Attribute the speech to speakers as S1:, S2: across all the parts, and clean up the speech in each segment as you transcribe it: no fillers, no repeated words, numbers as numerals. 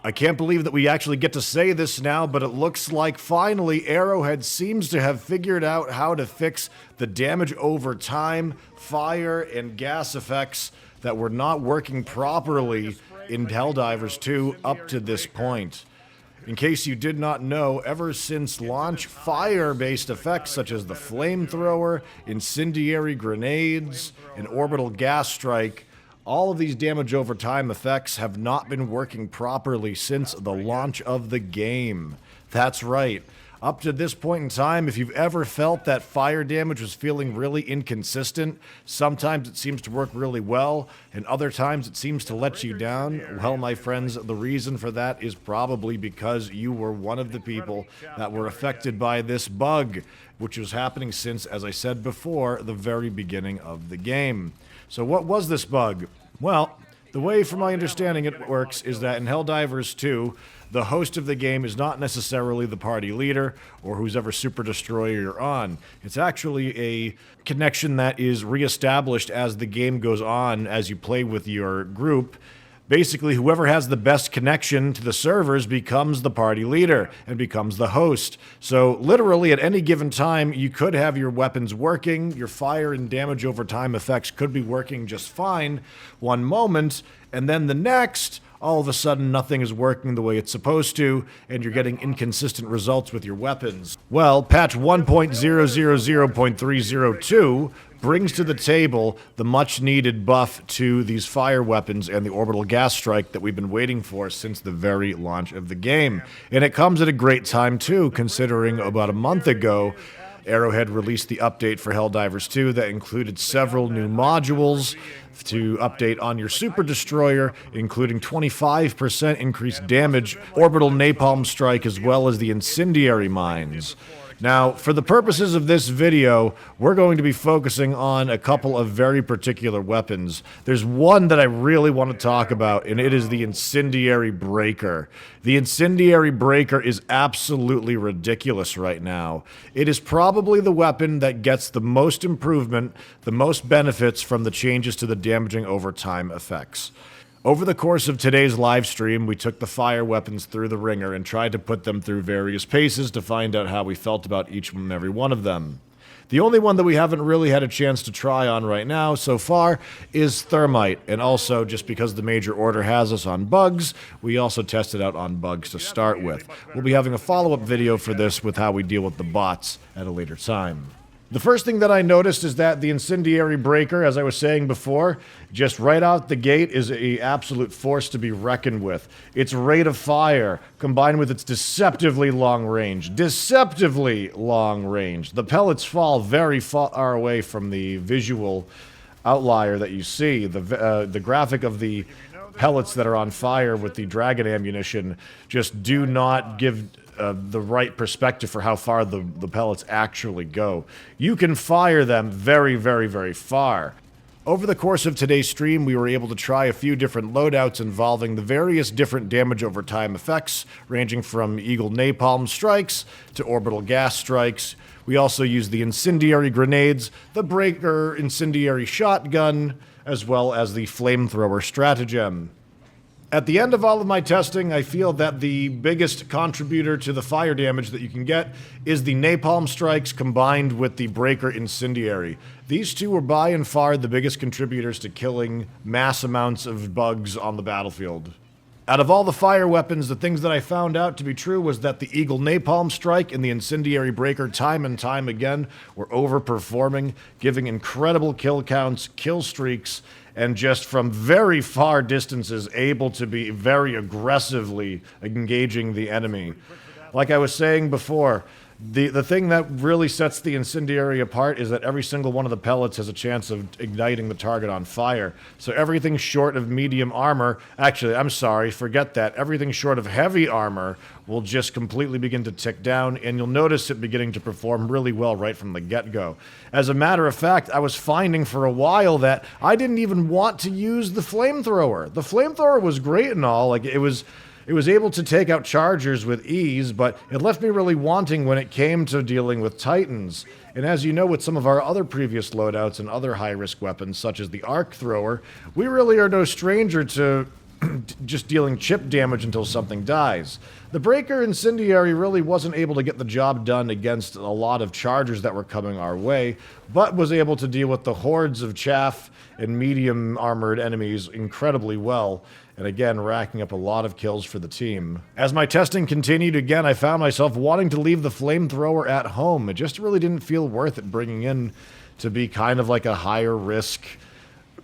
S1: I can't believe that we actually get to say this now, but it looks like finally Arrowhead seems to have figured out how to fix the damage over time, fire, and gas effects that were not working properly in Helldivers 2 up to this point. In case you did not know, ever since launch, fire-based effects such as the flamethrower, incendiary grenades, and orbital gas strike, all of these damage over time effects have not been working properly since the launch of the game. That's right. Up to this point in time, if you've ever felt that fire damage was feeling really inconsistent, sometimes it seems to work really well, and other times it seems to let you down, well, my friends, the reason for that is probably because you were one of the people that were affected by this bug, which was happening since, as I said before, the very beginning of the game. So what was this bug? Well, the way, from my understanding, it works is that in Helldivers 2, the host of the game is not necessarily the party leader or who's ever super destroyer you're on. It's actually a connection that is reestablished as the game goes on, as you play with your group. Basically, whoever has the best connection to the servers becomes the party leader and becomes the host. So literally at any given time, you could have your weapons working, your fire and damage over time effects could be working just fine one moment, and then the next, all of a sudden nothing is working the way it's supposed to, and you're getting inconsistent results with your weapons. Well, patch 1.000.302 brings to the table the much-needed buff to these fire weapons and the orbital gas strike that we've been waiting for since the very launch of the game. And it comes at a great time, too, considering about a month ago, Arrowhead released the update for Helldivers 2 that included several new modules to update on your Super Destroyer, including 25% increased damage, orbital napalm strike, as well as the incendiary mines. Now, for the purposes of this video, we're going to be focusing on a couple of very particular weapons. There's one that I really want to talk about, and it is the Incendiary Breaker. The Incendiary Breaker is absolutely ridiculous right now. It is probably the weapon that gets the most improvement, the most benefits from the changes to the damaging over time effects. Over the course of today's live stream, we took the fire weapons through the ringer and tried to put them through various paces to find out how we felt about each and every one of them. The only one that we haven't really had a chance to try on right now so far is Thermite, and also just because the major order has us on bugs, we also tested out on bugs to start with. We'll be having a follow-up video for this with how we deal with the bots at a later time. The first thing that I noticed is that the Incendiary Breaker, as I was saying before, just right out the gate is an absolute force to be reckoned with. Its rate of fire, combined with its deceptively long range. The pellets fall very far away from the visual outlier that you see. The graphic of the pellets that are on fire with the dragon ammunition just do not give the right perspective for how far the pellets actually go. You can fire them very, very, very far. Over the course of today's stream, we were able to try a few different loadouts involving the various different damage over time effects, ranging from Eagle Napalm strikes to orbital gas strikes. We also used the incendiary grenades, the Breaker incendiary shotgun, as well as the flamethrower stratagem. At the end of all of my testing, I feel that the biggest contributor to the fire damage that you can get is the napalm strikes combined with the Breaker incendiary. These two were by and far the biggest contributors to killing mass amounts of bugs on the battlefield. Out of all the fire weapons, the things that I found out to be true was that the Eagle Napalm Strike and the Incendiary Breaker time and time again were overperforming, giving incredible kill counts, kill streaks, and just from very far distances able to be very aggressively engaging the enemy. Like I was saying before, the thing that really sets the incendiary apart is that every single one of the pellets has a chance of igniting the target on fire. So everything short of medium armor, actually, I'm sorry, forget that. Everything short of heavy armor will just completely begin to tick down, and you'll notice it beginning to perform really well right from the get-go. As a matter of fact, I was finding for a while that I didn't even want to use the flamethrower. The flamethrower was great and all, like it was able to take out chargers with ease, but it left me really wanting when it came to dealing with Titans. And as you know, with some of our other previous loadouts and other high-risk weapons, such as the Arc Thrower, we really are no stranger to just dealing chip damage until something dies. The Breaker Incendiary really wasn't able to get the job done against a lot of chargers that were coming our way, but was able to deal with the hordes of chaff and medium armored enemies incredibly well, and again, racking up a lot of kills for the team. As my testing continued, again, I found myself wanting to leave the flamethrower at home. It just really didn't feel worth it bringing in to be kind of like a higher risk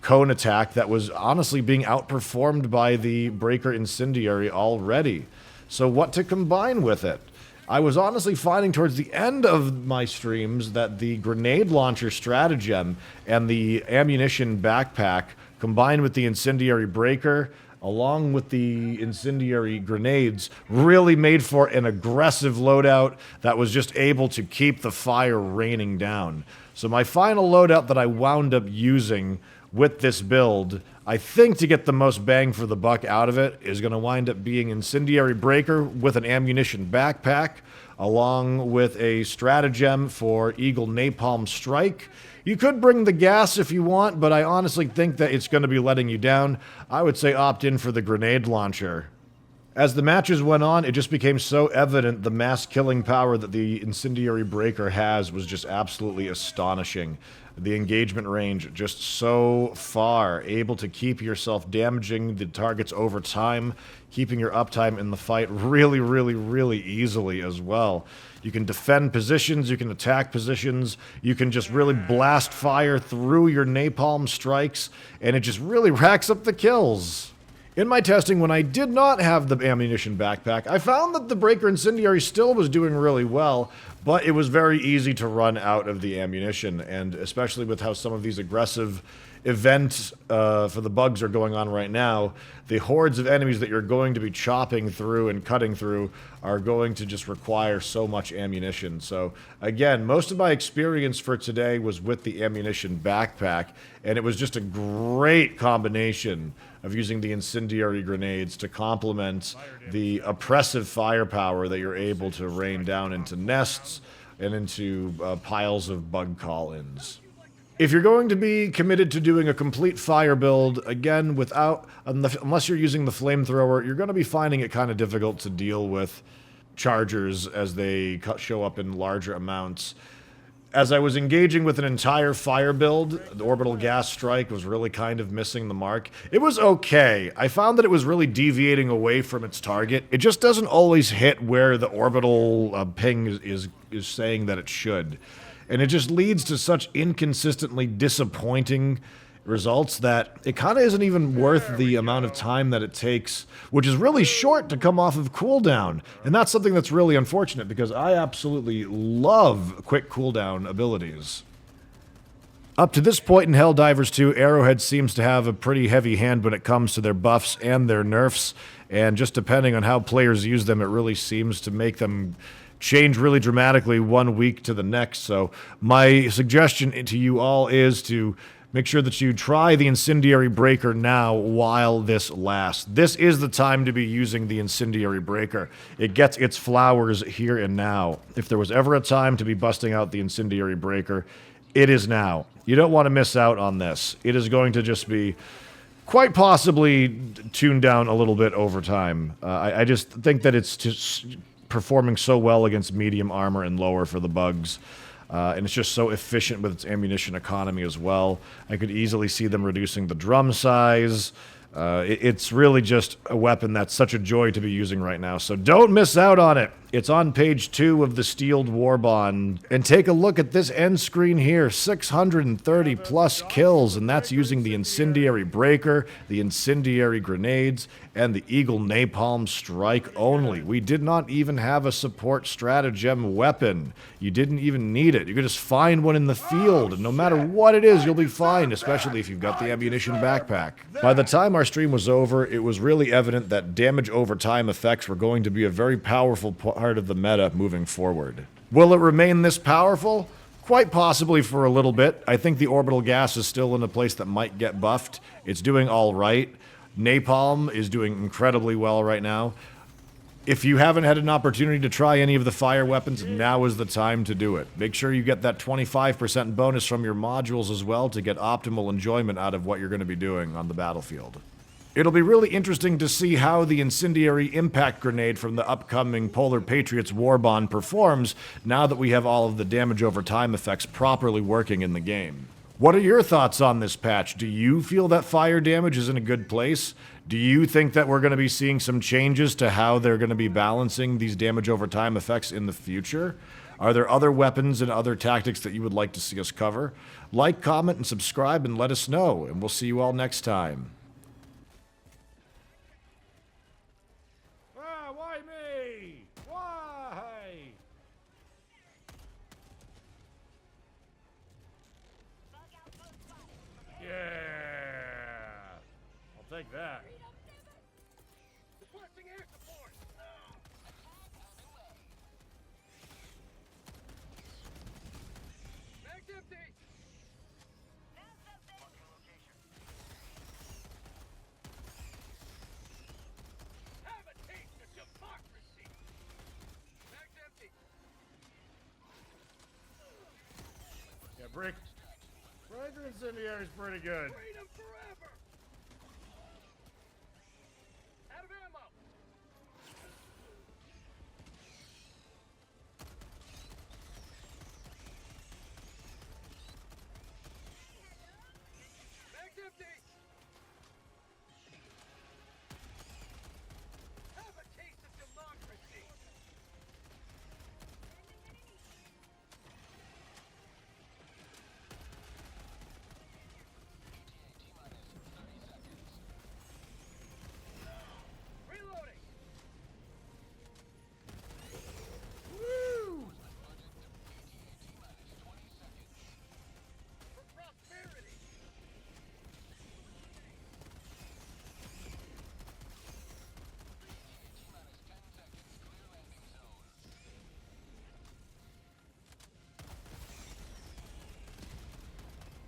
S1: cone attack that was honestly being outperformed by the Breaker Incendiary already. So what to combine with it? I was honestly finding towards the end of my streams that the grenade launcher stratagem and the ammunition backpack combined with the Incendiary Breaker along with the incendiary grenades really made for an aggressive loadout that was just able to keep the fire raining down. So my final loadout that I wound up using with this build, I think to get the most bang for the buck out of it, is going to wind up being Incendiary Breaker with an ammunition backpack, along with a stratagem for Eagle Napalm Strike. You could bring the gas if you want, but I honestly think that it's going to be letting you down. I would say opt in for the grenade launcher. As the matches went on, it just became so evident the mass killing power that the Incendiary Breaker has was just absolutely astonishing. The engagement range just so far, able to keep yourself damaging the targets over time, keeping your uptime in the fight really, really, really easily as well. You can defend positions, you can attack positions, you can just really blast fire through your napalm strikes, and it just really racks up the kills. In my testing, when I did not have the ammunition backpack, I found that the Breaker Incendiary still was doing really well, but it was very easy to run out of the ammunition, and especially with how some of these aggressive events for the bugs are going on right now, the hordes of enemies that you're going to be chopping through and cutting through are going to just require so much ammunition. So again, most of my experience for today was with the ammunition backpack, and it was just a great combination of using the incendiary grenades to complement the oppressive firepower that you're able to rain down into nests and into piles of bug call-ins. If you're going to be committed to doing a complete fire build, again, unless you're using the flamethrower, you're going to be finding it kind of difficult to deal with chargers as they show up in larger amounts. As I was engaging with an entire fire build, the orbital gas strike was really kind of missing the mark. It was okay. I found that it was really deviating away from its target. It just doesn't always hit where the orbital ping is saying that it should. And it just leads to such inconsistently disappointing results that it kind of isn't even worth the amount of time that it takes, which is really short to come off of cooldown. And that's something that's really unfortunate because I absolutely love quick cooldown abilities. Up to this point in Helldivers 2, Arrowhead seems to have a pretty heavy hand when it comes to their buffs and their nerfs, and just depending on how players use them, it really seems to make them change really dramatically one week to the next. So my suggestion to you all is to make sure that you try the Incendiary Breaker now while this lasts. This is the time to be using the Incendiary Breaker. It gets its flowers here and now. If there was ever a time to be busting out the Incendiary Breaker, it is now. You don't want to miss out on this. It is going to just be quite possibly tuned down a little bit over time. I just think that it's just performing so well against medium armor and lower for the bugs. And it's just so efficient with its ammunition economy as well. I could easily see them reducing the drum size. It's really just a weapon that's such a joy to be using right now. So don't miss out on it. It's on page 2 of the Steeled Warbond. And take a look at this end screen here. 630 plus kills, and that's using the Incendiary Breaker, the Incendiary Grenades, and the Eagle Napalm Strike only. We did not even have a support stratagem weapon. You didn't even need it. You could just find one in the field, and no matter what it is, you'll be fine, especially if you've got the ammunition backpack. By the time our stream was over, it was really evident that damage over time effects were going to be a very powerful part of the meta moving forward. Will it remain this powerful? Quite possibly for a little bit. I think the orbital gas is still in a place that might get buffed. It's doing all right. Napalm is doing incredibly well right now. If you haven't had an opportunity to try any of the fire weapons, now is the time to do it. Make sure you get that 25% bonus from your modules as well to get optimal enjoyment out of what you're going to be doing on the battlefield. It'll be really interesting to see how the incendiary impact grenade from the upcoming Polar Patriots War Bond performs now that we have all of the damage over time effects properly working in the game. What are your thoughts on this patch? Do you feel that fire damage is in a good place? Do you think that we're going to be seeing some changes to how they're going to be balancing these damage over time effects in the future? Are there other weapons and other tactics that you would like to see us cover? Like, comment, and subscribe, and let us know, and we'll see you all next time. Why me? Why? Yeah. I'll take that.
S2: Requesting air support. Mag's empty. Have a taste of democracy. Mag's empty.
S1: Yeah, Brick incendiary is pretty good.